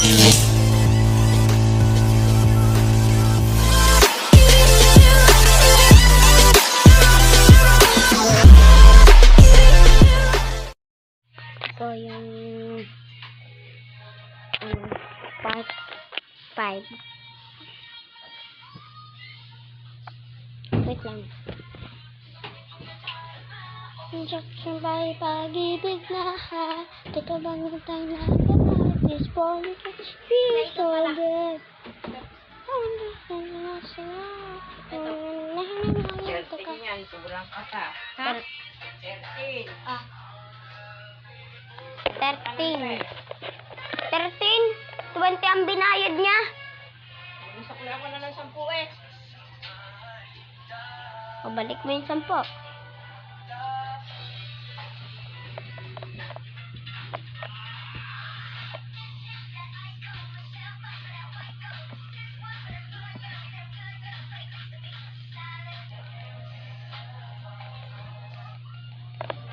Ito yung part 5. Wait lang. Injection by pag-ibig na ha. Totoo bang utang na lahat? This boy can feel so good. Yan, sobrang kata. Ha? 13. 13. 20 ang binayad niya. Nasakla ko na ng 10 eh. O, balik mo yung 10.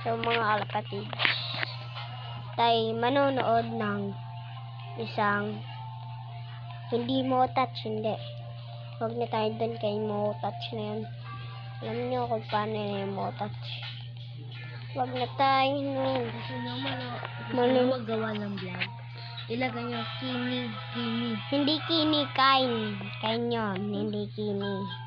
So, mga kalapatid, tayo manonood ng isang hindi mo touch, hindi. Huwag na tayo doon kay mo touch na yun. Alam nyo kung paano yung mo touch. Huwag na tayo nun. Gusto nyo magawa ng vlog? Ilagay nyo Kimi. Hindi kini, kain. Kain yun, hindi kini.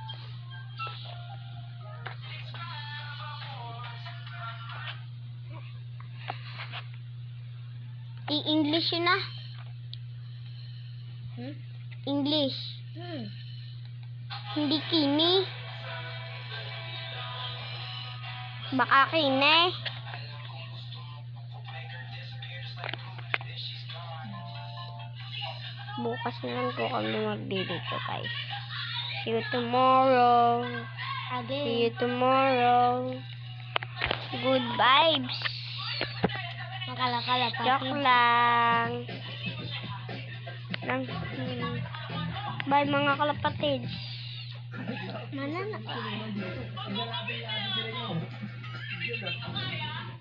I-English yun na. English. Hindi kini. Baka kine. Bukas na lang po kami magdidito, guys. See you tomorrow. See you tomorrow. Good vibes. Joke lang. Bye mga kalapatid. Mana na.